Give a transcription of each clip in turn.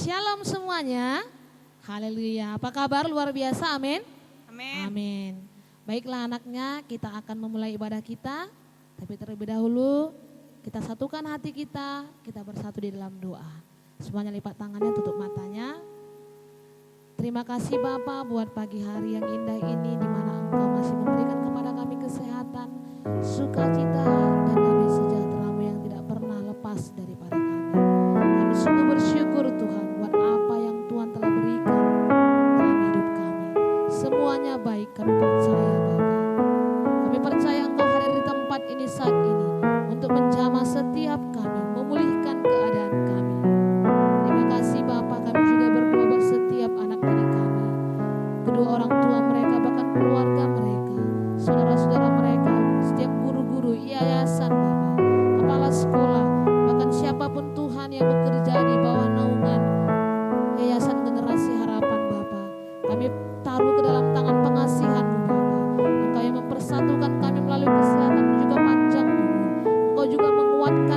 Shalom semuanya. Haleluya. Apa kabar luar biasa? Amin. Amin. Amin. Baiklah anaknya, kita akan memulai ibadah kita. Tapi terlebih dahulu kita satukan hati kita bersatu di dalam doa. Semuanya lipat tangannya, tutup matanya. Terima kasih Bapa buat pagi hari yang indah ini di mana Engkau masih memberikan kepada kami kesehatan, sukacita dan damai sejahtera-Mu yang tidak pernah lepas daripada kami. Kami sungguh bersyukur Tuhan buat apa yang Tuhan telah berikan dalam hidup kami. Semuanya baik, kami percaya Bapa. Kami percaya Engkau hadir di tempat ini saat ini untuk menjamah setiap kami, memulihkan keadaan kami. Terima kasih Bapa, kami juga berdoa buat setiap anak didik kami, kedua orang tua mereka, bahkan keluarga mereka, saudara-saudara mereka, setiap guru-guru, yayasan Bapa, kepala sekolah, bahkan siapapun Tuhan yang bekerja di bawah naungan Yayasan Generasi Harapan Bapa. Kami taruh ke dalam tangan pengasihan-Mu Bapa. Engkau yang mempersatukan kami melalui kesehatan juga panjang umur. Engkau juga menguatkan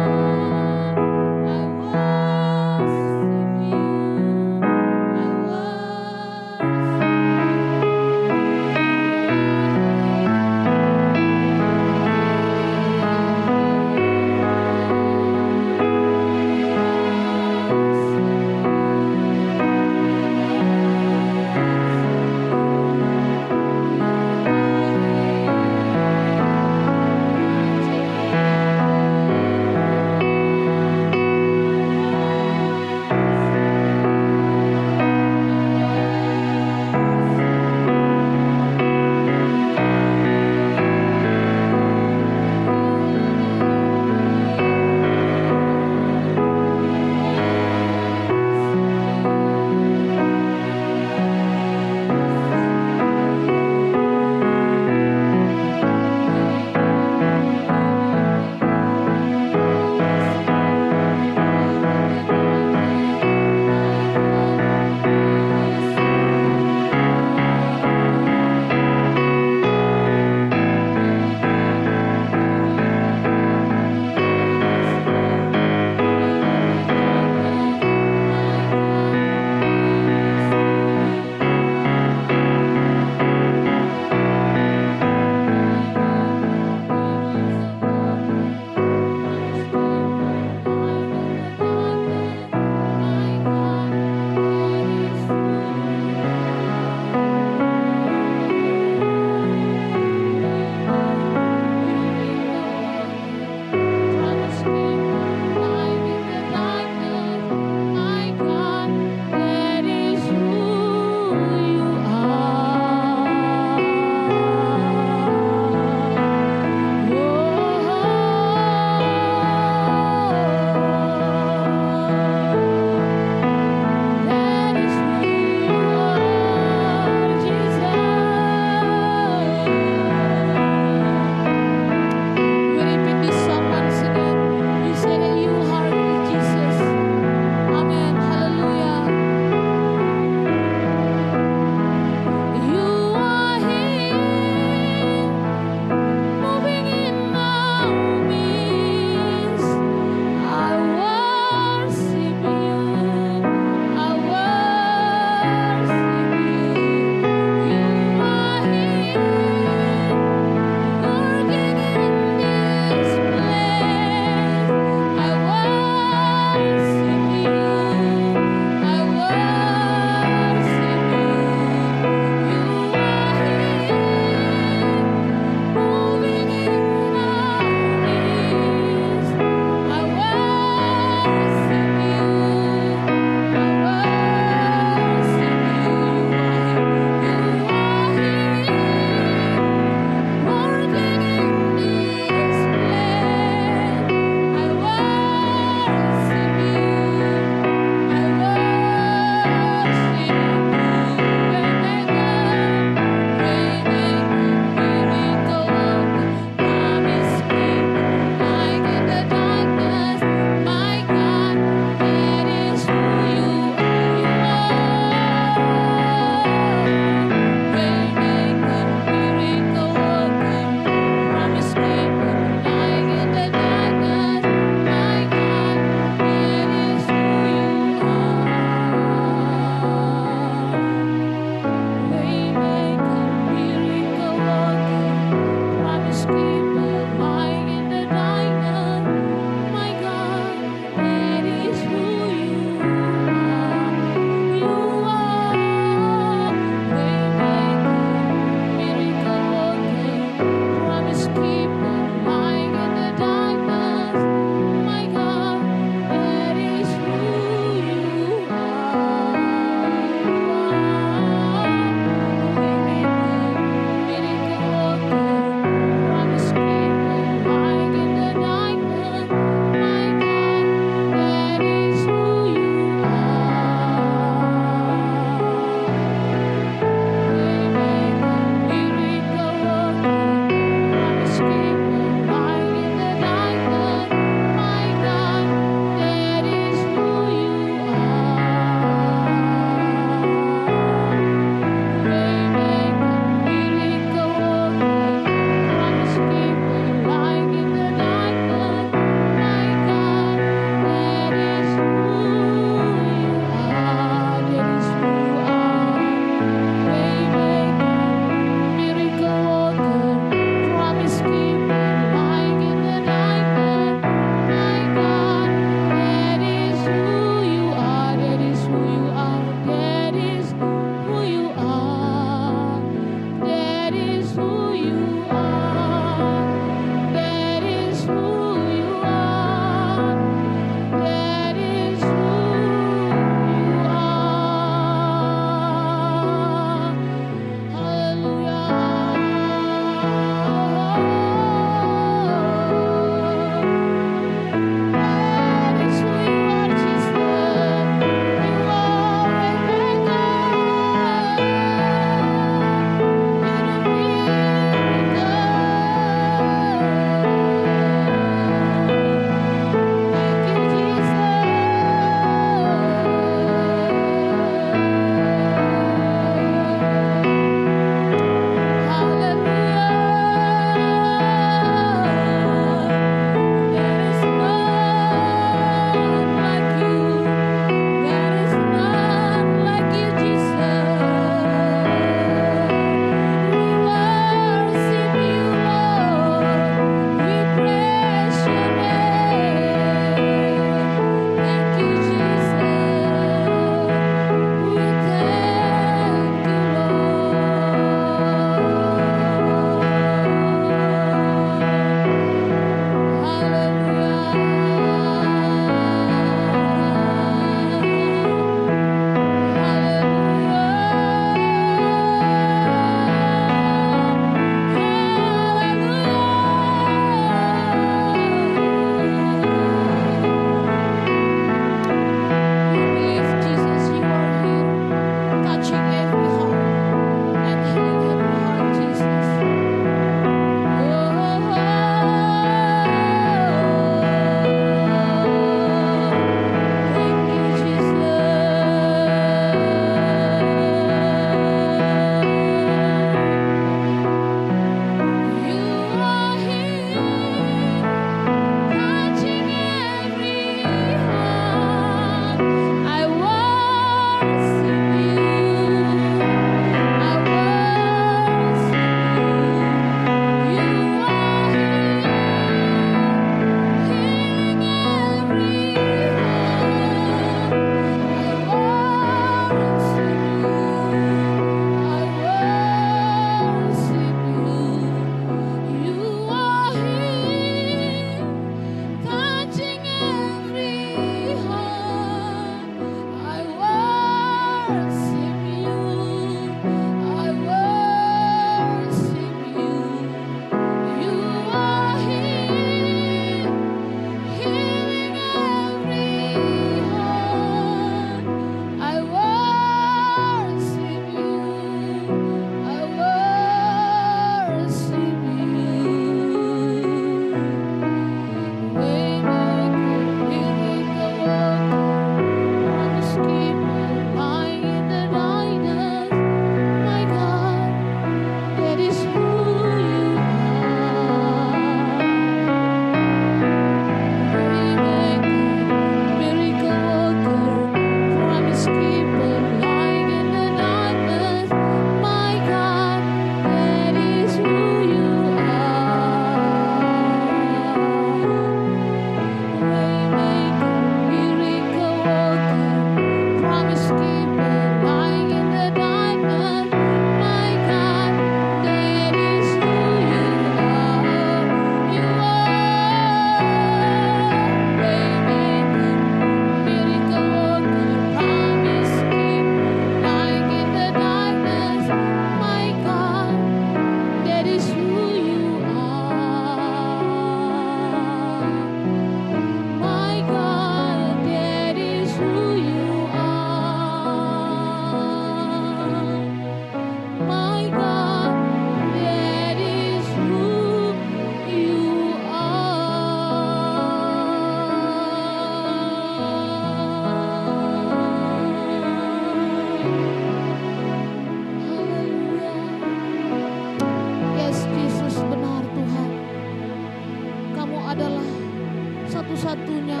satu-satunya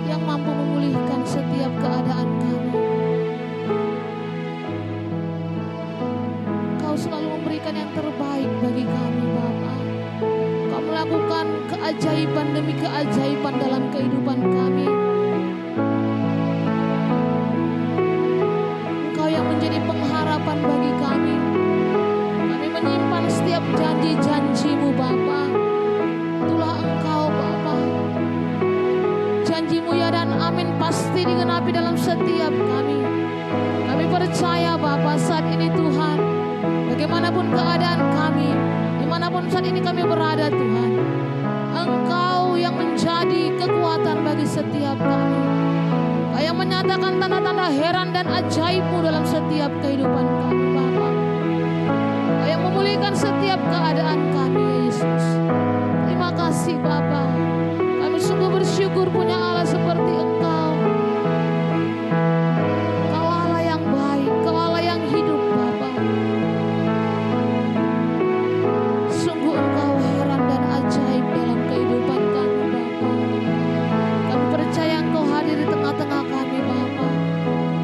yang mampu memulihkan setiap keadaan kami. Kau selalu memberikan yang terbaik bagi kami, Bapa. Kau melakukan keajaiban demi keajaiban dalam kehidupan kami. Engkau yang menjadi pengharapan bagi kami. Kami menyimpan setiap janji-janji-Mu, Bapa. Itulah Engkau, Bapa. Janji-Mu ya dan amin pasti digenapi dalam setiap kami. Kami percaya, Bapa, saat ini Tuhan, bagaimanapun keadaan kami, dimanapun saat ini kami berada, Tuhan, Engkau yang menjadi kekuatan bagi setiap kami. Engkau yang menyatakan tanda-tanda heran dan ajaib-Mu dalam setiap kehidupan kami, Bapa. Engkau yang memulihkan setiap keadaan kami, ya Yesus. Terima kasih, Bapa. Kami sungguh bersyukur punya Allah seperti Engkau. Kau Allah yang baik, Kau Allah yang hidup, Bapa. Sungguh Engkau heran dan ajaib dalam kehidupan kami, Bapa. Kami percaya Engkau hadir di tengah-tengah kami, Bapa.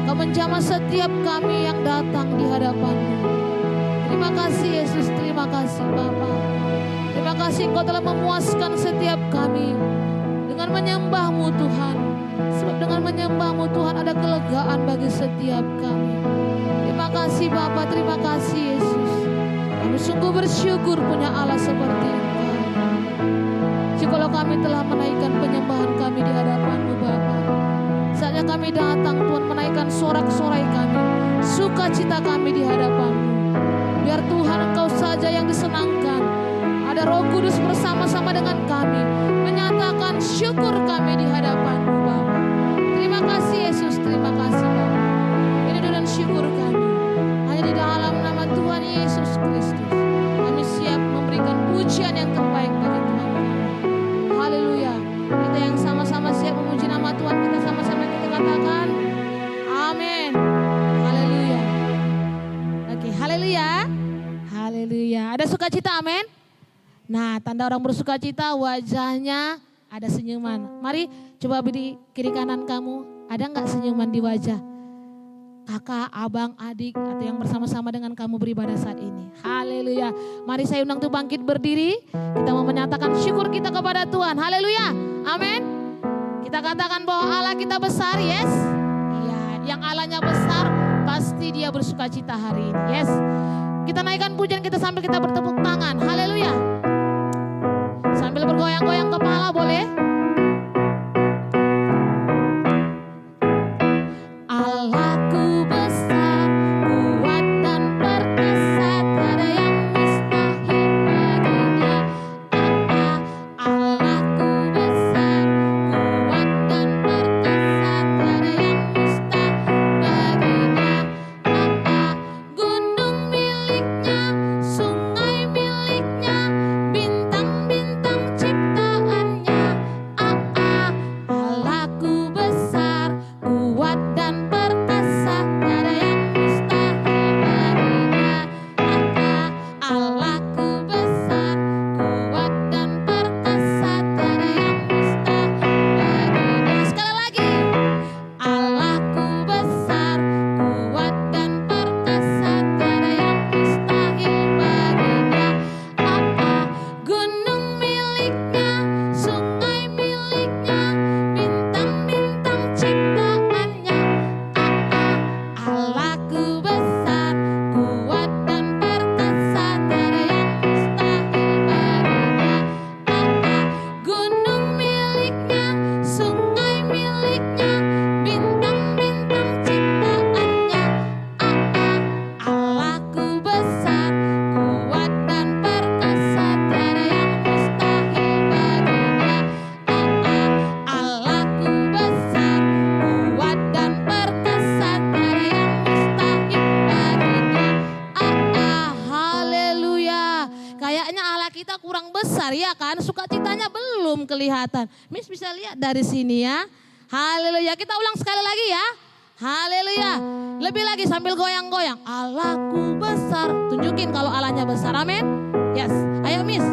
Kau menjamah setiap kami yang datang di hadapan-Mu. Terima kasih Yesus, terima kasih Bapa. Terima kasih Engkau telah memuaskan setiap kami dengan menyembah-Mu, Tuhan. Sebab dengan menyembah-Mu, Tuhan, ada kelegaan bagi setiap kami. Terima kasih Bapa, terima kasih Yesus. Kami sungguh bersyukur punya Allah seperti Engkau. Jikalau kami telah menaikkan penyembahan kami di hadapan-Mu, Bapa, saatnya kami datang, Tuhan, menaikkan sorak-sorai kami, sukacita kami di hadapan-Mu. Biar Tuhan Engkau saja yang disenangkan. Ada Roh Kudus bersama-sama dengan kami, menyatakan syukur kami di hadapan-Mu, Bapa. Terima kasih Yesus, terima kasih Bapa. Ini dan syukur kami hanya di dalam nama Tuhan Yesus Kristus. Kami siap memberikan pujian yang terbaik bagi Tuhan. Haleluya. Kita yang sama-sama siap memuji nama Tuhan, kita sama-sama kita katakan amin. Haleluya. Oke, haleluya. Haleluya. Ada sukacita, amin. Nah, tanda orang bersukacita wajahnya ada senyuman. Mari coba di kiri kanan kamu, ada nggak senyuman di wajah? Kakak, abang, adik, atau yang bersama-sama dengan kamu beribadah saat ini. Haleluya. Mari saya undang tuh bangkit berdiri. Kita mau menyatakan syukur kita kepada Tuhan. Haleluya. Amin. Kita katakan bahwa Allah kita besar, yes. Iya, yang Allahnya besar pasti Dia bersukacita hari ini, yes. Kita naikkan pujian kita sambil kita bertepuk tangan. Haleluya. Sambil bergoyang-goyang kepala boleh. Allahku besar, kuat dan perkasa, tiada yang mustahil bagi Dia. Allahku besar, kuat dan perkasa, tiada yang mustahil bagi Dia. Gunung miliknya, sungai miliknya, bintang-bintang ciptaannya. Allahku besar, kuat dan perkasa, tiada yang mustahil bagi Dia. Allahku besar, kuat dan perkasa, tiada yang mustahil bagi Dia. Sekali lagi. Allahku besar, kuat dan perkasa, tiada yang mustahil bagi Dia. Gunung miliknya, sungai miliknya, bintang-bintang ciptaannya. Allahku besar, kuat dan perkasa, tiada yang mustahil bagi Dia. Gunung miliknya, sungai miliknya, bintang-bintang ciptaannya. Allahku besar, kuat dan perkasa, tiada yang mustahil bagi Dia. Allahku besar, kuat dan perkasa, tiada yang mustahil bagi Dia. Haleluya. Kayaknya Allah kita kurang besar ya kan? Sukacitanya belum kelihatan. Miss bisa lihat dari sini ya. Haleluya. Kita ulang sekali lagi ya. Haleluya. Lebih lagi sambil goyang-goyang. Allahku besar. Tunjukin kalau Allahnya besar. Amin. Yes. Ayo Miss.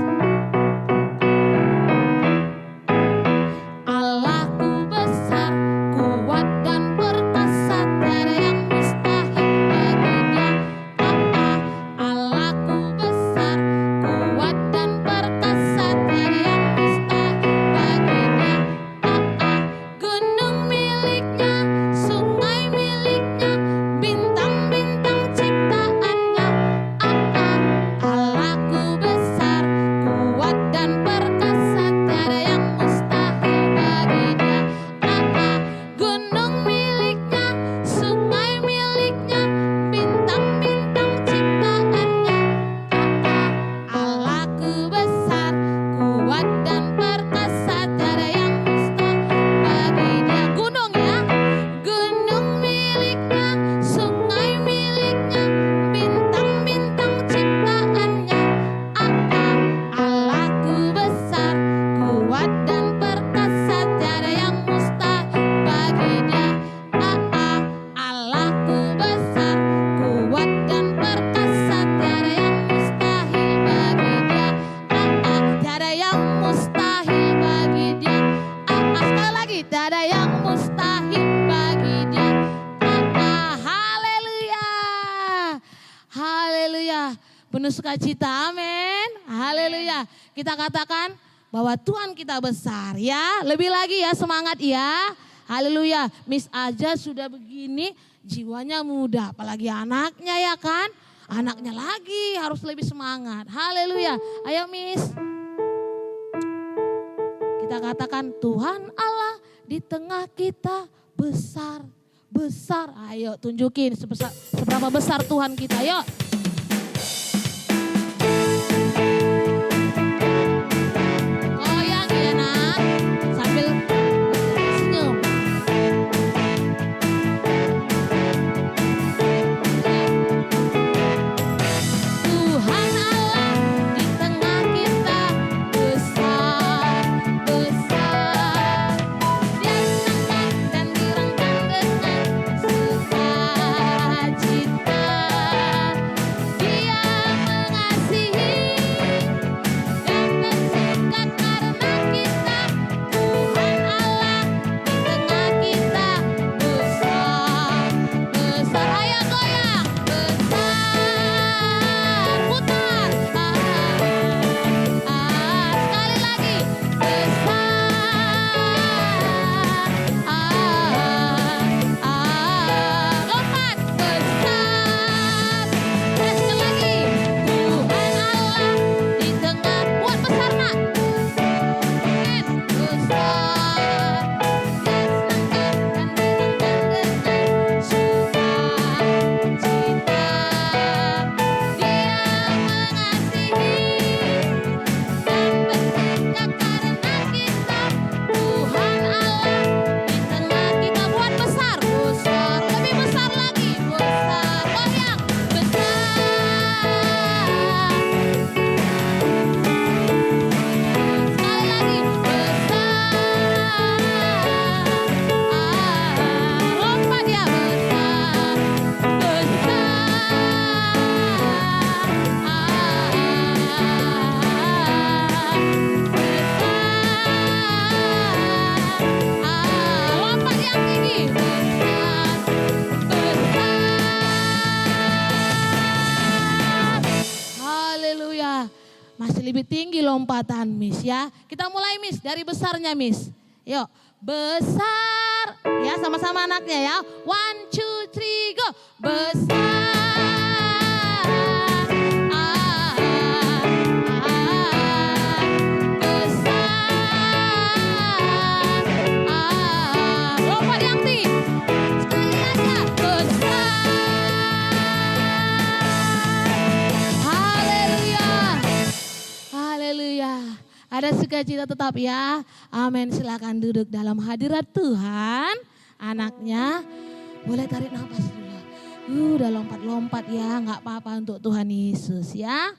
tiada yang mustahil bagi Dia. Haleluya. Haleluya. Penuh sukacita, amin. Haleluya. Kita katakan bahwa Tuhan kita besar ya. Lebih lagi ya, semangat ya. Haleluya. Miss aja sudah begini, jiwanya muda. Apalagi anaknya ya kan. Anaknya lagi harus lebih semangat. Haleluya. Ayo Miss. Kita katakan Tuhan Allah di tengah kita besar. Besar. Ayo tunjukin seberapa besar Tuhan kita. Yuk. Goyang ya nak. Sambil senyum. Tuhan Allah di tengah kita besar, besar. Dia senang dan dirangkang dengan sukacita. Dia mengasihi dan bersuka karena kita. Tuhan Allah di tengah kita besar, besar. Ayo goyang, besar, putar. Sekali lagi, besar. Lompat, besar. Sekali lagi, Tuhan Allah di tengah. Buat besar nak. Besar. Dia senang dan dirangkang dengan sukacita. Dia mengasihi dan bersuka karena kita. Tuhan Allah di tengah kita. Buat besar, besar, lebih besar lagi, besar, goyang, besar. Sekali lagi, besar. Lompat ya, besar, besar. Lompat yang tinggi, besar, besar. Haleluya. Masih lebih tinggi lompatan Miss ya. Kita mulai Miss dari besarnya Miss. Yuk, besar. Ya sama-sama anaknya ya. 1, 2, 3, go. Besar. Besar. Lompat yang tinggi. Sekali aja. Besar. Haleluya. Haleluya. Ada sukacita tetap ya. Amin. Silakan duduk dalam hadirat Tuhan. Anaknya boleh tarik nafas dulu. Udah lompat-lompat ya. Nggak apa-apa untuk Tuhan Yesus ya.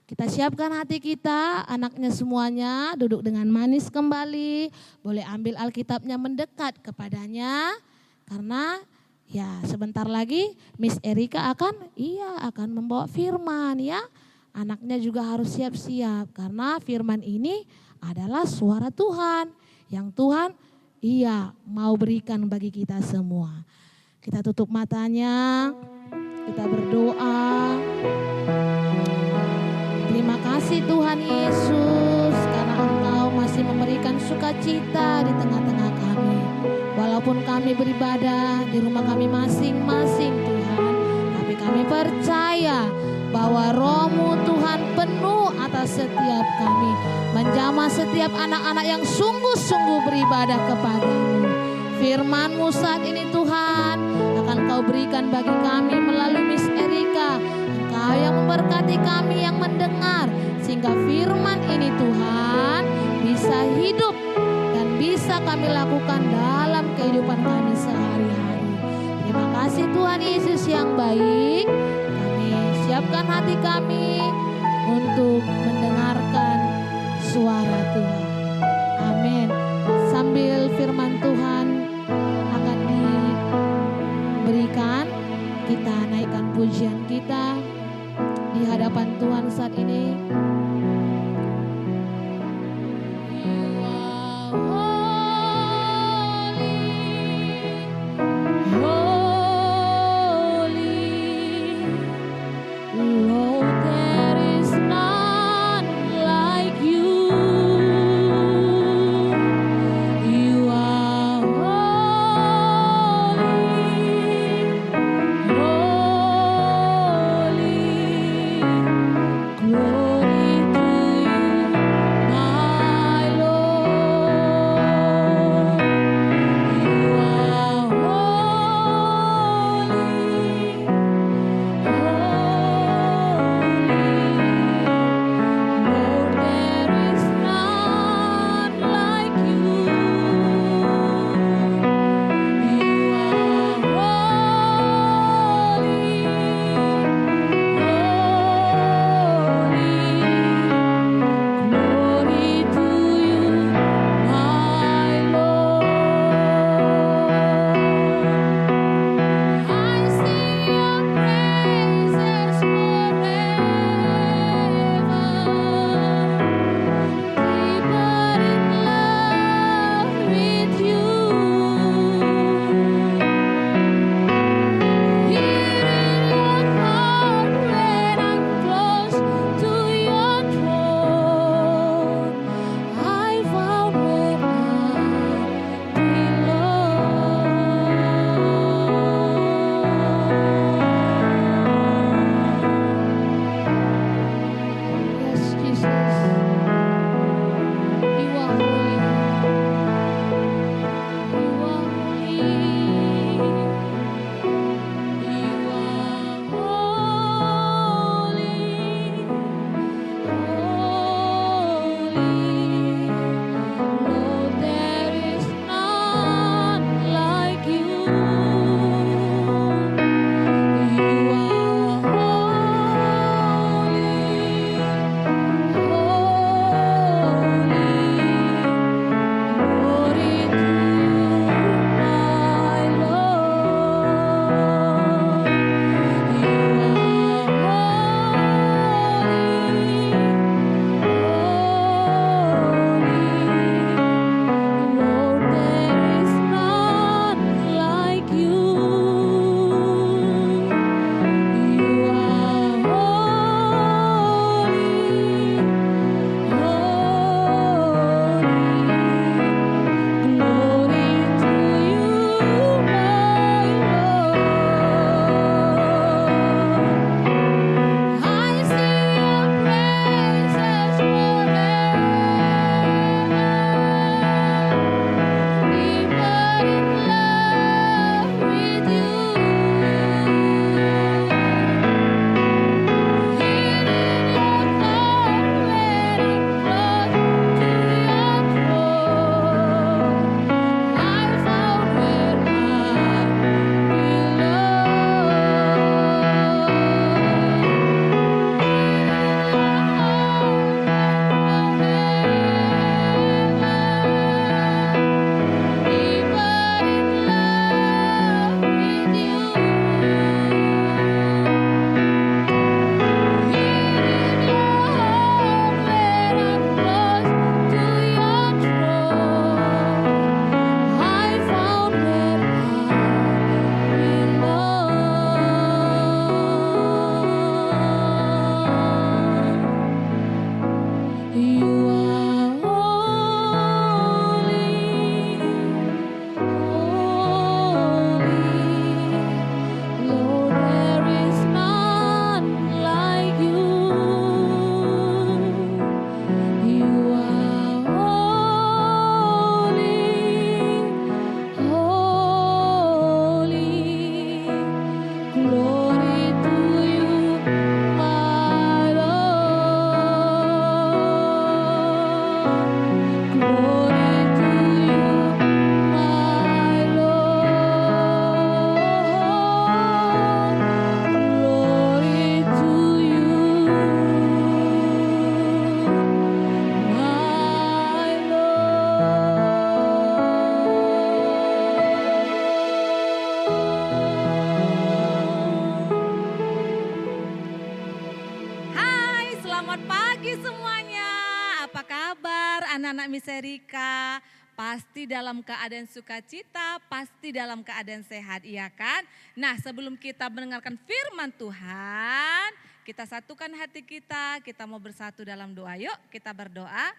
Kita siapkan hati kita. Anaknya semuanya duduk dengan manis kembali. Boleh ambil Alkitabnya mendekat kepadanya. Karena ya sebentar lagi Miss Erika akan membawa firman ya. Anaknya juga harus siap-siap karena firman ini adalah suara Tuhan yang Tuhan mau berikan bagi kita semua. Kita tutup matanya, kita berdoa. Terima kasih Tuhan Yesus karena Engkau masih memberikan sukacita di tengah-tengah kami. Walaupun kami beribadah di rumah kami masing-masing Tuhan, tapi kami percaya bahwa Roh-Mu Tuhan penuh atas setiap kami. Menjamah setiap anak-anak yang sungguh-sungguh beribadah kepadamu. Firman-Mu saat ini Tuhan akan Kau berikan bagi kami melalui Miss Erika. Engkau yang memberkati kami yang mendengar. Sehingga firman ini Tuhan bisa hidup dan bisa kami lakukan dalam kehidupan kami sehari-hari. Terima kasih Tuhan Yesus yang baik. Siapkan hati kami untuk mendengarkan suara Tuhan. Amin. Sambil firman Tuhan akan diberikan, kita naikkan pujian kita di hadapan Tuhan saat ini. You are anak-anak Miss Erika pasti dalam keadaan sukacita, pasti dalam keadaan sehat, iya kan? Nah, sebelum kita mendengarkan firman Tuhan, kita satukan hati kita mau bersatu dalam doa. Yuk kita berdoa.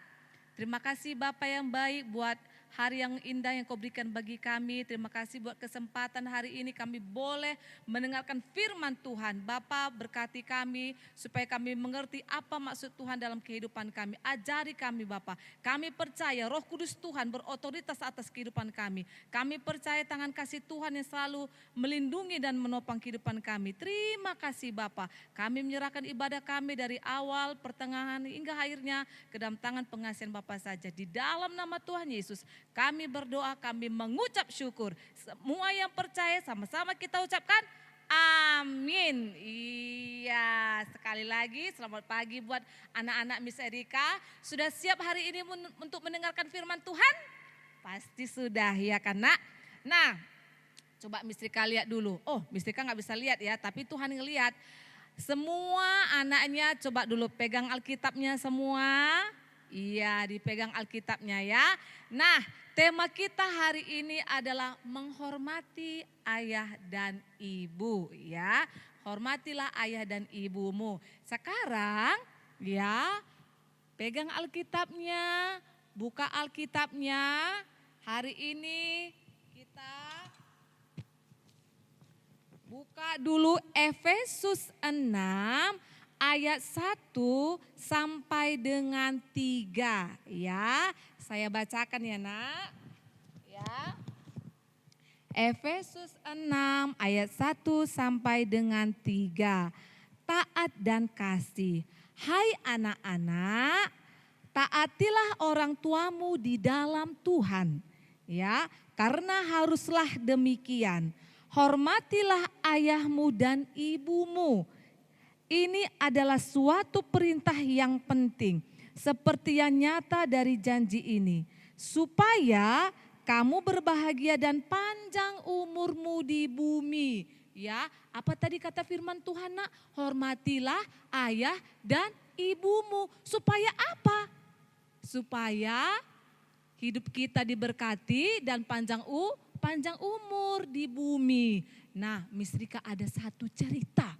Terima kasih Bapak yang baik buat hari yang indah yang kau berikan bagi kami. Terima kasih buat kesempatan hari ini kami boleh mendengarkan firman Tuhan. Bapak berkati kami supaya kami mengerti apa maksud Tuhan dalam kehidupan kami. Ajari kami Bapak. Kami percaya Roh Kudus Tuhan berotoritas atas kehidupan kami. Kami percaya tangan kasih Tuhan yang selalu melindungi dan menopang kehidupan kami. Terima kasih Bapak. Kami menyerahkan ibadah kami dari awal, pertengahan hingga akhirnya ke dalam tangan pengasihan Bapak saja. Di dalam nama Tuhan Yesus kami berdoa, kami mengucap syukur. Semua yang percaya sama-sama kita ucapkan amin. Iya, sekali lagi selamat pagi buat anak-anak Miss Erika. Sudah siap hari ini untuk mendengarkan firman Tuhan? Pasti sudah ya kan nak? Nah, coba Miss Rika lihat dulu. Oh, Miss Rika nggak bisa lihat ya, tapi Tuhan ngelihat. Semua anaknya coba dulu pegang Alkitabnya semua. Iya, dipegang Alkitabnya ya. Nah, tema kita hari ini adalah menghormati ayah dan ibu ya. Hormatilah ayah dan ibumu. Sekarang ya, pegang Alkitabnya, buka Alkitabnya. Hari ini kita buka dulu Efesus 6 ayat 1 sampai dengan 3 ya. Saya bacakan ya nak. Ya. Efesus 6 ayat 1 sampai dengan 3. Taat dan kasih. Hai anak-anak, taatilah orang tuamu di dalam Tuhan. Ya, karena haruslah demikian. Hormatilah ayahmu dan ibumu. Ini adalah suatu perintah yang penting, seperti yang nyata dari janji ini, supaya kamu berbahagia dan panjang umurmu di bumi. Ya, apa tadi kata firman Tuhan nak? Hormatilah ayah dan ibumu. Supaya apa? Supaya hidup kita diberkati dan panjang umur di bumi. Nah, Miss Rika ada satu cerita.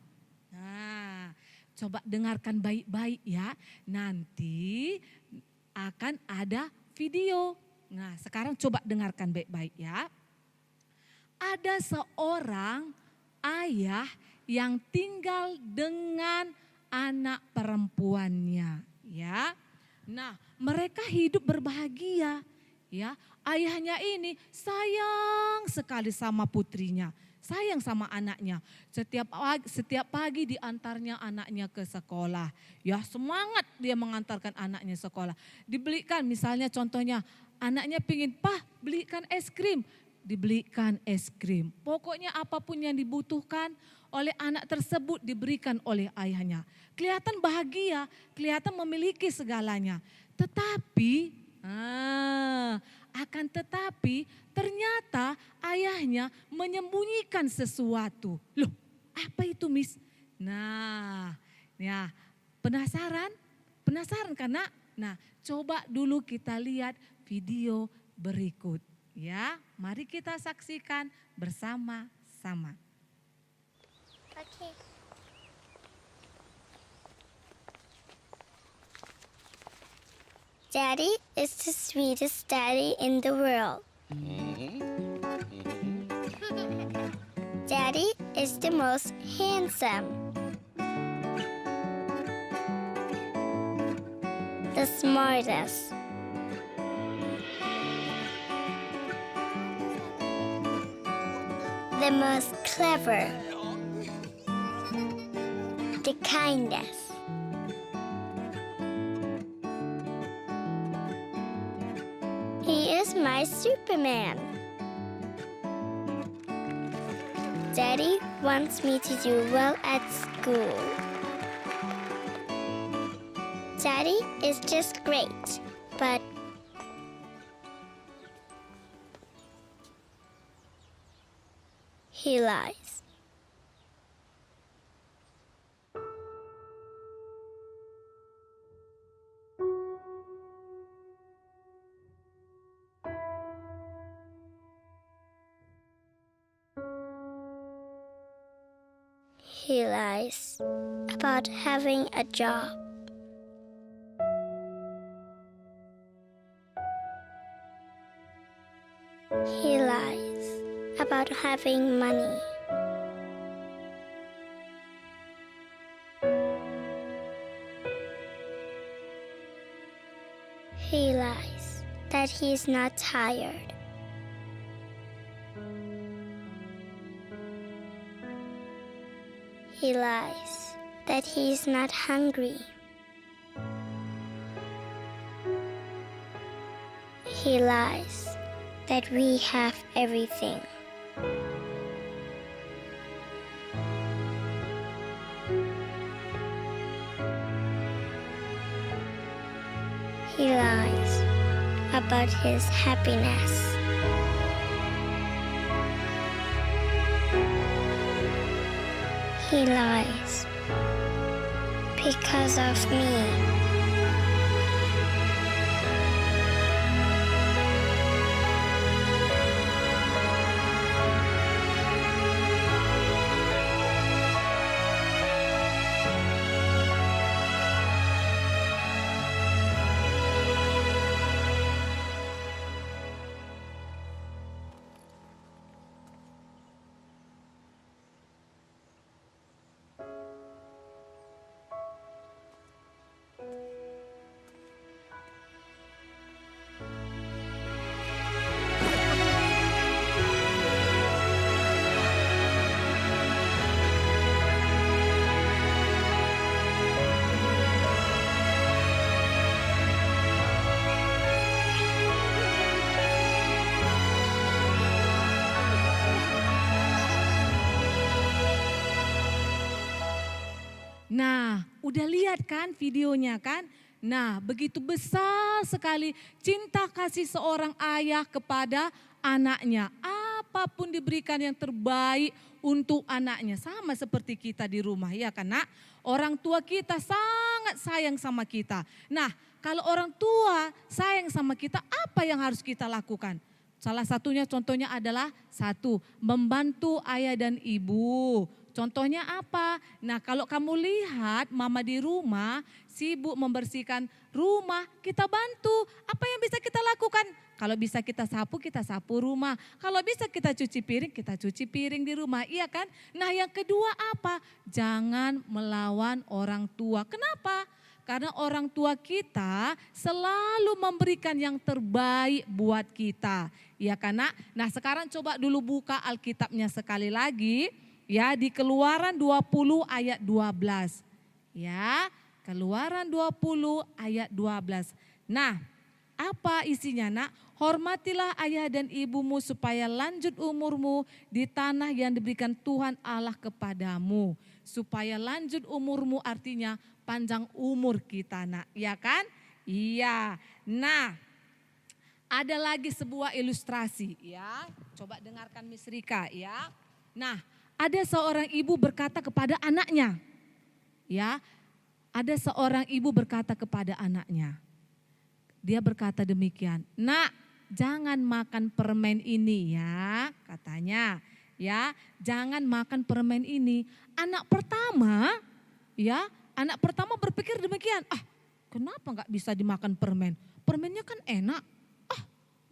Nah, coba dengarkan baik-baik ya. Nanti akan ada video. Nah, sekarang coba dengarkan baik-baik ya. Ada seorang ayah yang tinggal dengan anak perempuannya, ya. Nah, mereka hidup berbahagia, ya. Ayahnya ini sayang sekali sama putrinya. Sayang sama anaknya. Setiap pagi diantarnya anaknya ke sekolah. Ya semangat dia mengantarkan anaknya sekolah. Dibelikan misalnya contohnya anaknya pingin, "Pah belikan es krim." Dibelikan es krim. Pokoknya apapun yang dibutuhkan oleh anak tersebut diberikan oleh ayahnya. Kelihatan bahagia, kelihatan memiliki segalanya. Tetapi akan tetapi ternyata ayahnya menyembunyikan sesuatu. Loh, apa itu, Miss? Nah, ya penasaran? Penasaran karena coba dulu kita lihat video berikut ya. Mari kita saksikan bersama-sama. Okay. Daddy is the sweetest daddy in the world. Daddy is the most handsome. The smartest. The most clever. The kindest. He is my Superman. Daddy wants me to do well at school. Daddy is just great, but he lies. He lies about having a job. He lies about having money. He lies that he's not tired. He lies that he's not hungry. He lies that we have everything. He lies about his happiness. He lies because of me. Nah, udah lihat kan videonya kan? Nah, begitu besar sekali cinta kasih seorang ayah kepada anaknya. Apapun diberikan yang terbaik untuk anaknya. Sama seperti kita di rumah ya kan nak? Orang tua kita sangat sayang sama kita. Nah, kalau orang tua sayang sama kita, apa yang harus kita lakukan? Salah satunya contohnya adalah satu, membantu ayah dan ibu. Contohnya apa? Nah kalau kamu lihat mama di rumah sibuk membersihkan rumah, kita bantu. Apa yang bisa kita lakukan? Kalau bisa kita sapu rumah. Kalau bisa kita cuci piring di rumah. Iya kan? Nah yang kedua apa? Jangan melawan orang tua. Kenapa? Karena orang tua kita selalu memberikan yang terbaik buat kita. Ya kan nak? Nah sekarang coba dulu buka Alkitabnya sekali lagi. Ya di Keluaran 20 ayat 12. Ya Keluaran 20 ayat 12. Nah apa isinya nak? Hormatilah ayah dan ibumu supaya lanjut umurmu di tanah yang diberikan Tuhan Allah kepadamu. Supaya lanjut umurmu artinya panjang umur kita nak. Ya kan? Iya. Nah ada lagi sebuah ilustrasi ya. Coba dengarkan Miss Rika ya. Nah ada seorang ibu berkata kepada anaknya. Ya, ada seorang ibu berkata kepada anaknya. Dia berkata demikian, "Nak, jangan makan permen ini ya," katanya. Ya, jangan makan permen ini. Anak pertama berpikir demikian. Kenapa nggak bisa dimakan permen? Permennya kan enak.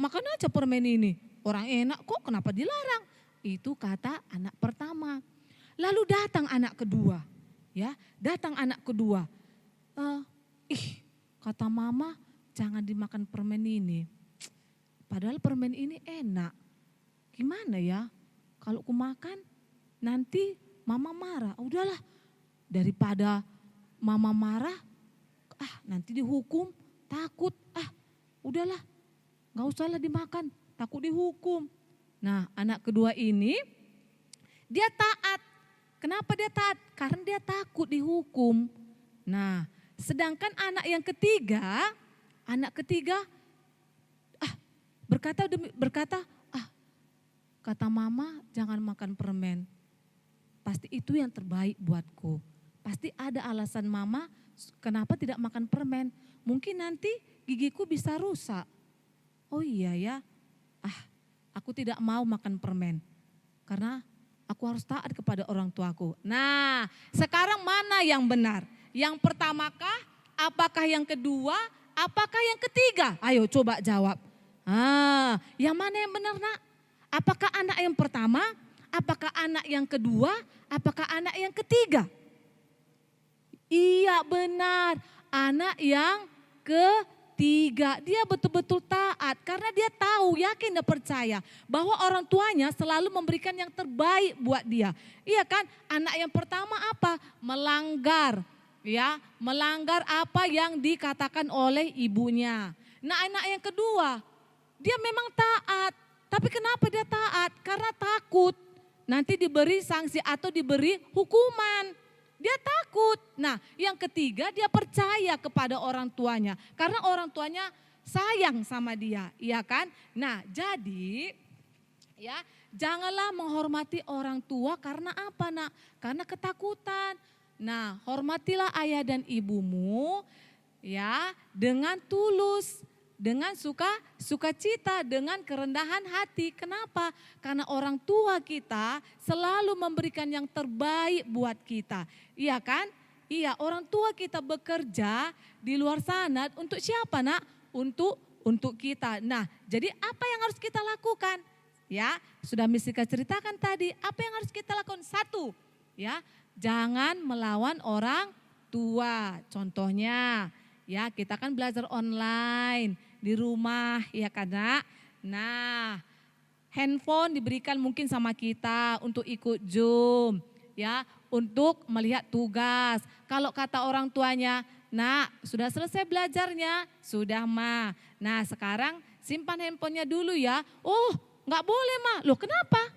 Makan aja permen ini. Orang enak kok, kenapa dilarang? Itu kata anak pertama. Lalu datang anak kedua. Ya, datang anak kedua. Kata mama jangan dimakan permen ini. Padahal permen ini enak. Gimana ya? Kalau ku makan nanti mama marah. Udahlah, daripada mama marah, nanti dihukum, takut. Udahlah, gak usahlah dimakan, takut dihukum. Nah anak kedua ini dia taat. Kenapa dia taat? Karena dia takut dihukum. Nah sedangkan anak ketiga berkata, kata mama jangan makan permen. Pasti itu yang terbaik buatku. Pasti ada alasan mama kenapa tidak makan permen. Mungkin nanti gigiku bisa rusak. Oh iya ya, aku tidak mau makan permen. Karena Aku harus taat kepada orang tuaku. Nah, sekarang mana yang benar? Yang pertamakah? Apakah yang kedua? Apakah yang ketiga? Ayo coba jawab. Yang mana yang benar, Nak? Apakah anak yang pertama? Apakah anak yang kedua? Apakah anak yang ketiga? Iya benar, anak yang ketiga. Dia betul-betul taat karena dia tahu, yakin dan percaya bahwa orang tuanya selalu memberikan yang terbaik buat dia. Iya kan? Anak yang pertama apa? Melanggar, ya, melanggar apa yang dikatakan oleh ibunya. Nah, anak yang kedua, dia memang taat. Tapi kenapa dia taat? Karena takut nanti diberi sanksi atau diberi hukuman. Dia takut. Nah, yang ketiga dia percaya kepada orang tuanya. Karena orang tuanya sayang sama dia, iya kan? Nah, jadi ya, janganlah menghormati orang tua karena apa, Nak? Karena ketakutan. Nah, hormatilah ayah dan ibumu ya dengan tulus, dengan sukacita, dengan kerendahan hati. Kenapa? Karena orang tua kita selalu memberikan yang terbaik buat kita. Iya kan? Iya, orang tua kita bekerja di luar sana untuk siapa, Nak? Untuk kita. Nah, jadi apa yang harus kita lakukan? Ya, sudah Misika ceritakan tadi, apa yang harus kita lakukan? Satu, ya, jangan melawan orang tua. Contohnya, ya, kita kan belajar online di rumah, ya kan, Nak? Nah, handphone diberikan mungkin sama kita untuk ikut Zoom, ya, untuk melihat tugas. Kalau kata orang tuanya, Nak, sudah selesai belajarnya? Sudah, Ma. Nah, sekarang simpan handphonenya dulu ya. Oh, nggak boleh, Ma. Loh, kenapa?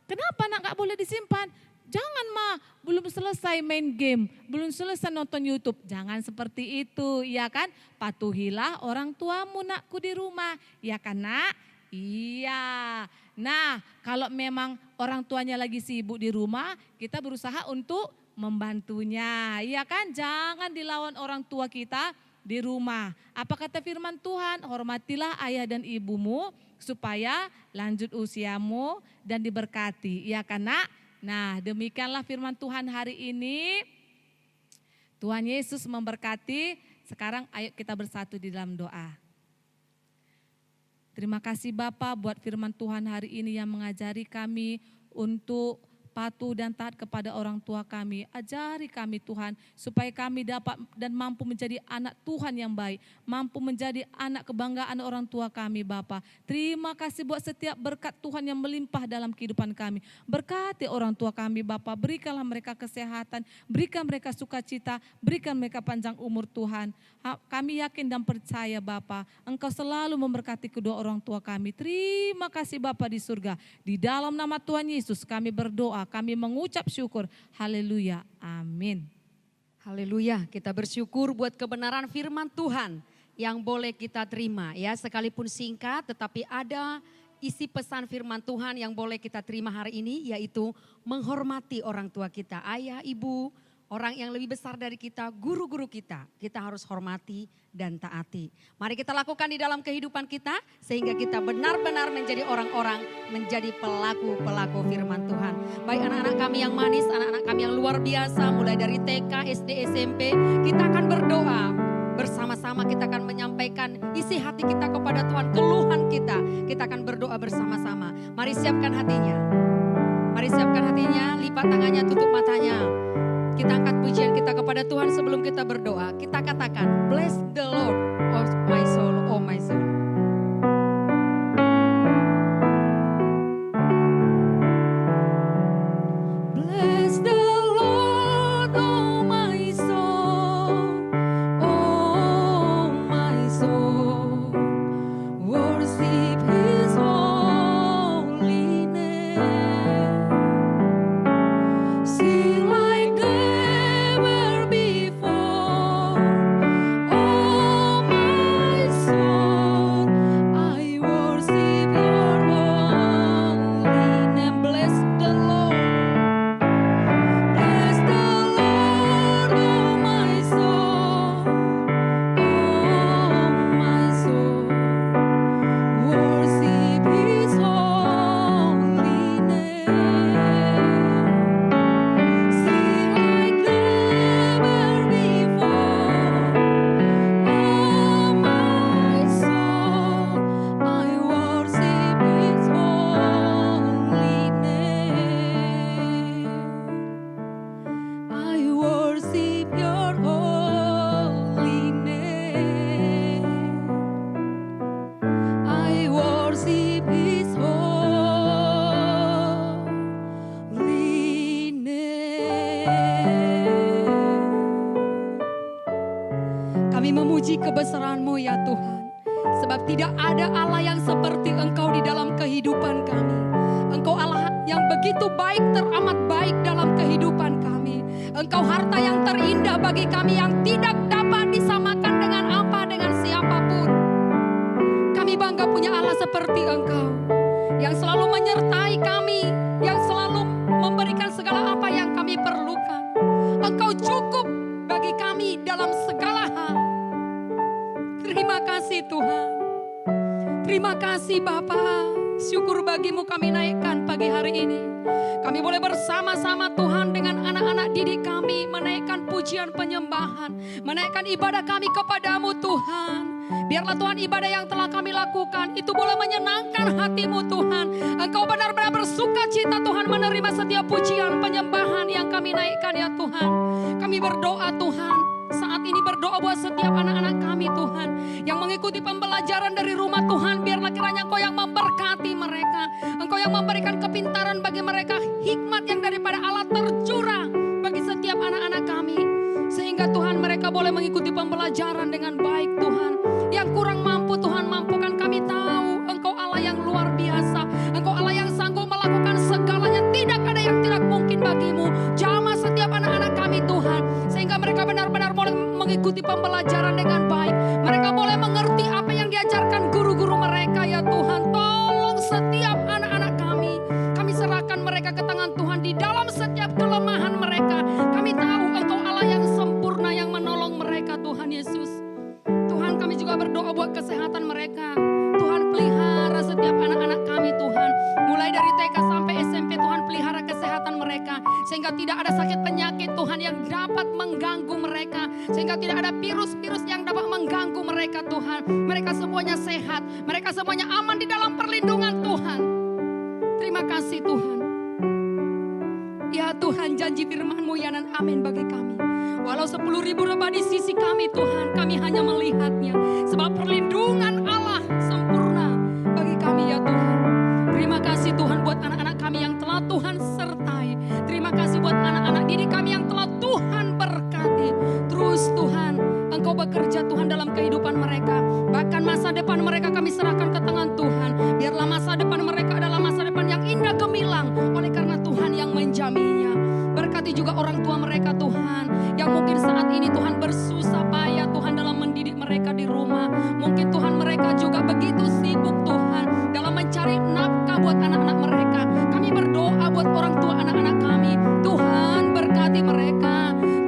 Kenapa, Nak, nggak boleh disimpan? Jangan, Ma, belum selesai main game, belum selesai nonton YouTube. Jangan seperti itu, ya kan? Patuhilah orang tuamu, Nakku, di rumah. Ya kan, Nak? Iya. Nah, kalau memang orang tuanya lagi sibuk di rumah, kita berusaha untuk membantunya. Iya kan? Jangan dilawan orang tua kita di rumah. Apa kata firman Tuhan? Hormatilah ayah dan ibumu supaya lanjut usiamu dan diberkati. Iya kan, Nak? Nah, demikianlah firman Tuhan hari ini. Tuhan Yesus memberkati. Sekarang ayo kita bersatu di dalam doa. Terima kasih Bapa buat firman Tuhan hari ini yang mengajari kami untuk patuh dan taat kepada orang tua kami. Ajari kami Tuhan supaya kami dapat dan mampu menjadi anak Tuhan yang baik. Mampu menjadi anak kebanggaan orang tua kami Bapa. Terima kasih buat setiap berkat Tuhan yang melimpah dalam kehidupan kami. Berkati orang tua kami Bapa. Berikanlah mereka kesehatan. Berikan mereka sukacita. Berikan mereka panjang umur Tuhan. Kami yakin dan percaya Bapa. Engkau selalu memberkati kedua orang tua kami. Terima kasih Bapa di surga. Di dalam nama Tuhan Yesus kami berdoa. Kami mengucap syukur. Haleluya. Amin. Haleluya. Kita bersyukur buat kebenaran firman Tuhan yang boleh kita terima ya, sekalipun singkat tetapi ada isi pesan firman Tuhan yang boleh kita terima hari ini, yaitu menghormati orang tua kita, ayah, ibu, orang yang lebih besar dari kita, guru-guru kita harus hormati dan taati. Mari kita lakukan di dalam kehidupan kita sehingga kita benar-benar menjadi orang-orang, menjadi pelaku-pelaku firman Tuhan. Baik anak-anak kami yang manis, anak-anak kami yang luar biasa, mulai dari TK, SD, SMP, kita akan berdoa. Bersama-sama kita akan menyampaikan isi hati kita kepada Tuhan, keluhan kita. Kita akan berdoa bersama-sama. Mari siapkan hatinya. Mari siapkan hatinya, lipat tangannya, tutup matanya. Kita angkat pujian kita kepada Tuhan sebelum kita berdoa. Kita katakan, bless the Lord, oh my soul, oh my soul. Bless the Lord, oh my soul, oh my soul. Worship His holy name. Sing like never before, oh my soul. kebesaran-Mu ya Tuhan. Sebab tidak ada Allah yang seperti Engkau di dalam kehidupan kami. Engkau Allah yang begitu baik, teramat baik dalam kehidupan kami. Engkau harta yang terindah bagi kami yang tidak dapat disamakan dengan apa, dengan siapapun. Kami bangga punya Allah seperti Engkau, yang selalu menyertai kami, yang selalu memberikan segala apa yang kami perlukan. Engkau cukup bagi kami dalam segala hal. Terima kasih Tuhan. Terima kasih Bapa. Syukur bagimu kami naikkan pagi hari ini. Kami boleh bersama-sama Tuhan dengan anak-anak didik kami menaikkan pujian penyembahan, menaikkan ibadah kami kepadamu Tuhan. Biarlah Tuhan ibadah yang telah kami lakukan itu boleh menyenangkan hatimu Tuhan. Engkau benar-benar bersuka cita Tuhan menerima setiap pujian penyembahan yang kami naikkan ya Tuhan. Kami berdoa Tuhan, saat ini berdoa buat setiap anak-anak kami Tuhan yang mengikuti pembelajaran dari rumah Tuhan. Biarlah kiranya Engkau yang memberkati mereka, Engkau yang memberikan kepintaran bagi mereka, hikmat yang daripada Allah tercurah bagi setiap anak-anak kami, sehingga Tuhan mereka boleh mengikuti pembelajaran dengan baik Tuhan. Yang kurang mampu Tuhan mampukan. Kami tahu Engkau Allah yang luar biasa, Engkau Allah yang sanggup melakukan segalanya. Tidak ada yang tidak mungkin bagimu. Jamah setiap anak-anak kami Tuhan, sehingga mereka benar-benar boleh mengikuti pembelajaran dengan baik. Mereka boleh mengerti apa yang diajarkan guru-guru mereka ya Tuhan. Tolong setiap anak-anak kami. Kami serahkan mereka ke tangan Tuhan di dalam setiap kelemahan mereka. Kami tahu Engkau Allah yang sempurna yang menolong mereka Tuhan Yesus. Tuhan kami juga berdoa buat kesehatan mereka. Tuhan pelihara setiap anak-anak kami Tuhan. Mulai dari TK sampai SMP Tuhan pelihara kesehatan mereka. Sehingga tidak ada sakit penyakit Tuhan yang dapat mengganggu mereka. Sehingga tidak ada virus-virus yang dapat mengganggu mereka Tuhan. Mereka semuanya sehat. Mereka semuanya aman di dalam perlindungan Tuhan. Terima kasih Tuhan. Ya Tuhan, janji firman-Mu ya dan amin bagi kami. Walau 10.000 rebah di sisi kami Tuhan, kami hanya melihatnya. Sebab perlindungan Allah sempurna bagi kami ya Tuhan. Terima kasih Tuhan buat anak-anak kami yang telah Tuhan sertai. Terima kasih buat anak-anak didik kami yang telah Tuhan berkati. Terus Tuhan, Engkau bekerja Tuhan dalam kehidupan mereka. Bahkan masa depan mereka kami serahkan ke tangan Tuhan. Biarlah masa depan mereka adalah masa depan yang indah gemilang, oleh karena Tuhan yang menjaminnya. Berkati juga orang tua mereka Tuhan, yang mungkin saat ini Tuhan bersusah payah Tuhan dalam mendidik mereka di rumah. Mungkin Tuhan mereka juga begitu sibuk Tuhan dalam mencari nafkah buat anak-anak mereka. Kami berdoa buat orang tua anak-anak kami. Tuhan berkati mereka,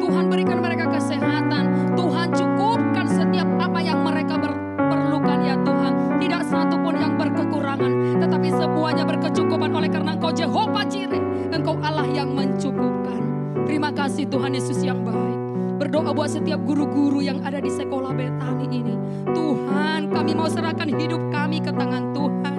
Tuhan berikan mereka kesehatan. Tuhan cukupkan setiap apa yang mereka perlukan ya Tuhan. Tidak satu pun yang berkekurangan, tetapi semuanya berkecukupan oleh karena Engkau Jehovah Jireh. Engkau Allah yang mencukupkan. Terima kasih Tuhan Yesus yang baik. Berdoa buat setiap guru-guru yang ada di sekolah Betani ini. Tuhan, kami mau serahkan hidup kami ke tangan Tuhan.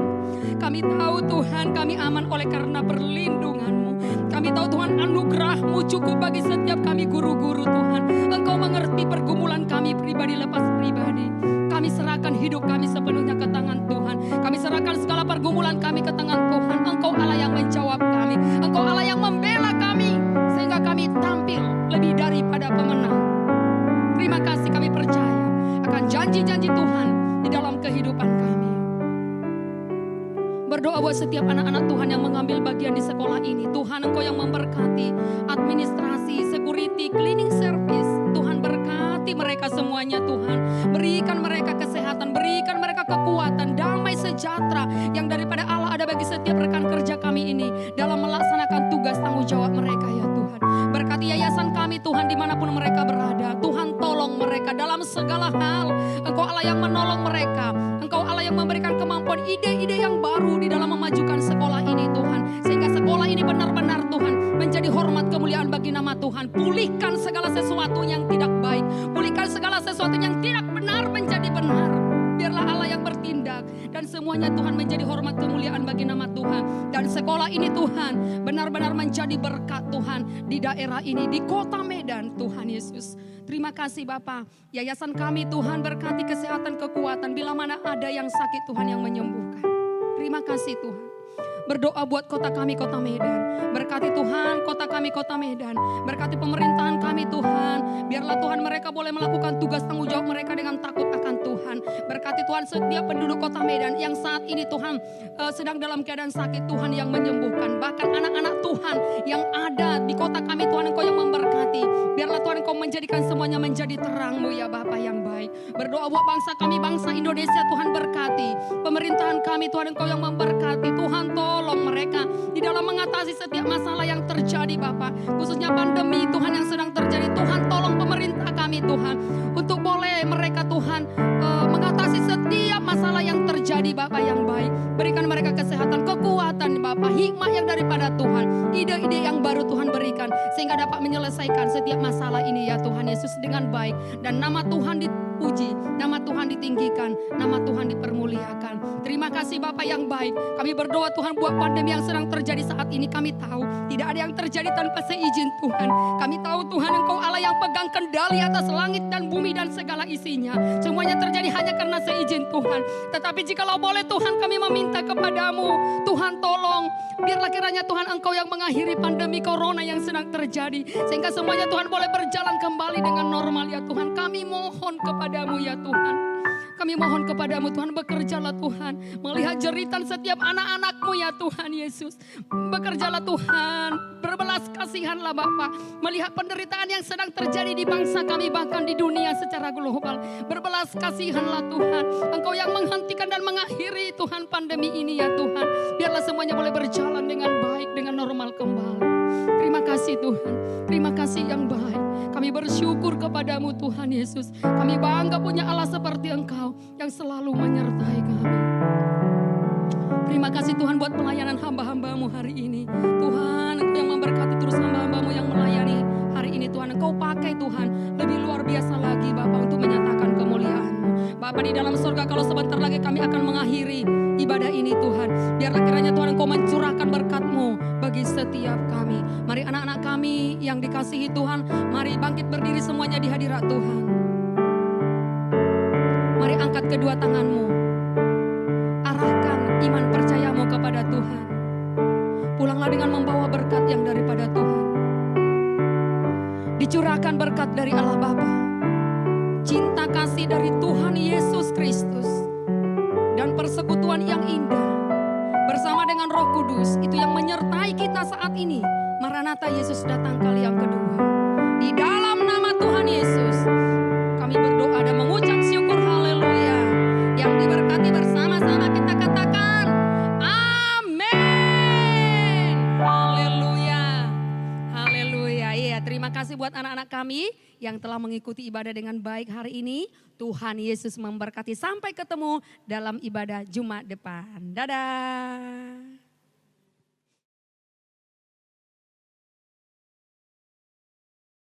Kami tahu Tuhan kami aman oleh karena perlindungan-Mu. Kami tahu Tuhan anugerah-Mu cukup bagi setiap kami guru-guru Tuhan. Engkau mengerti pergumulan kami pribadi lepas pribadi. Kami serahkan hidup kami sepenuhnya ke tangan Tuhan. Kami serahkan segala pergumulan kami ke tangan Tuhan. Engkau Allah yang menjawab kami. Engkau Allah yang membela kami. Sehingga kami tampil lebih daripada pemenang. Terima kasih, kami percaya akan janji-janji Tuhan di dalam kehidupan kami. Berdoa buat setiap anak-anak Tuhan yang mengambil bagian di sekolah ini. Tuhan, Engkau yang memberkati administrasi, security, cleaning service. Tuhan berkati mereka semuanya Tuhan. Berikan mereka kesehatan, berikan mereka kekuatan, damai sejahtera yang daripada Allah ada bagi setiap rekan kerja kami ini dalam melaksanakan tugas tanggung jawab mereka ya Tuhan. Berkati yayasan kami Tuhan dimanapun mereka berada. Tuhan tolong mereka dalam segala hal. Engkau Allah yang menolong mereka. Engkau Allah yang memberikan kemampuan ide-ide yang baru di dalam memajukan sekolah ini Tuhan. Sehingga sekolah ini benar-benar Tuhan menjadi hormat kemuliaan bagi nama Tuhan. Pulihkan segala sesuatu yang tidak baik. Pulihkan segala sesuatu yang tidak benar menjadi benar. Biarlah Allah yang bertindak dan semuanya Tuhan menjadi hormat kemuliaan bagi nama Tuhan. Dan sekolah ini Tuhan benar-benar menjadi berkat Tuhan di daerah ini, di kota Medan Tuhan Yesus. Terima kasih Bapa. Yayasan kami Tuhan berkati kesehatan, kekuatan bila mana ada yang sakit Tuhan yang menyembuhkan. Terima kasih Tuhan. Berdoa buat kota kami, kota Medan. Berkati Tuhan kota kami, kota Medan. Berkati pemerintahan kami Tuhan. Biarlah Tuhan mereka boleh melakukan tugas tanggung jawab mereka dengan takut akan Tuhan. Berkati Tuhan setiap penduduk kota Medan yang saat ini Tuhan sedang dalam keadaan sakit, Tuhan yang menyembuhkan. Bahkan anak-anak Tuhan yang ada di kota kami, Tuhan Engkau yang memberkati. Biarlah Tuhan Engkau menjadikan semuanya menjadi terang-Mu ya Bapa yang baik. Berdoa buat bangsa kami, bangsa Indonesia, Tuhan berkati. Pemerintahan kami, Tuhan Engkau yang memberkati. Tuhan tolong mereka di dalam mengatasi setiap masalah yang terjadi Bapa. Khususnya pandemi Tuhan yang sedang terjadi. Tuhan tolong pemerintah kami Tuhan. Untuk boleh mereka Tuhan mengatasi setiap masalah yang terjadi Bapa yang baik. Berikan mereka kesehatan, kekuatan Bapa, hikmat yang daripada Tuhan. Ide-ide yang baru Tuhan berikan. Sehingga dapat menyelesaikan setiap masalah ini ya Tuhan Yesus dengan baik. Dan nama Tuhan dipuji, nama Tuhan ditinggikan, nama Tuhan dipermuliakan. Terima kasih Bapa yang baik. Kami berdoa Tuhan buat pandemi yang sedang terjadi saat ini. Kami tahu tidak ada yang terjadi tanpa seizin Tuhan. Kami tahu Tuhan Engkau Allah yang pegang kendali atas langit dan bumi dan segala isinya. Semuanya terjadi hanya karena seizin Tuhan. Tetapi jikalau boleh Tuhan kami meminta kepadamu, Tuhan tolong. Biarlah kiranya Tuhan Engkau yang mengakhiri pandemi corona yang sedang terjadi. Sehingga semuanya Tuhan boleh berjalan kembali dengan normal ya Tuhan. Kami mohon kepadamu ya Tuhan. Kami mohon kepadamu Tuhan, bekerjalah Tuhan. Melihat jeritan setiap anak-anakmu ya Tuhan Yesus. Bekerjalah Tuhan, berbelas kasihanlah Bapa. Melihat penderitaan yang sedang terjadi di bangsa kami, bahkan di dunia secara global. Berbelas kasihanlah Tuhan. Engkau yang menghentikan dan mengakhiri Tuhan pandemi ini ya Tuhan. Biarlah semuanya boleh berjalan dengan baik, dengan normal kembali. Terima kasih Tuhan, terima kasih yang baik. Kami bersyukur kepadamu Tuhan Yesus. Kami bangga punya Allah seperti Engkau yang selalu menyertai kami. Terima kasih Tuhan buat pelayanan hamba-hambamu hari ini. Tuhan Engkau yang memberkati terus hamba-hambamu yang melayani hari ini Tuhan. Engkau pakai Tuhan lebih luar biasa lagi Bapa untuk menyatakan kemuliaan-Mu. Bapa di dalam surga, kalau sebentar lagi kami akan mengakhiri ibadah ini Tuhan. Biarlah kiranya Tuhan Engkau mencurahkan berkat-Mu bagi setiap kami. Mari anak-anak kami yang dikasihi Tuhan, mari bangkit berdiri semuanya di hadirat Tuhan. Mari angkat kedua tanganmu. Arahkan iman percayamu kepada Tuhan. Pulanglah dengan membawa berkat yang daripada Tuhan. Dicurahkan berkat dari Allah Bapa, cinta kasih dari Tuhan Yesus Kristus, dan persekutuan yang indah bersama dengan Roh Kudus itu yang menyertai kita saat ini. Maranatha, Yesus datang kali yang kedua. Di dalam nama Tuhan Yesus kami berdoa dan mengucap syukur, haleluya. Yang diberkati bersama-sama kita katakan amin. Haleluya. Haleluya. Iya, terima kasih buat anak-anak kami yang telah mengikuti ibadah dengan baik hari ini. Tuhan Yesus memberkati. Sampai ketemu dalam ibadah Jumat depan. Dadah.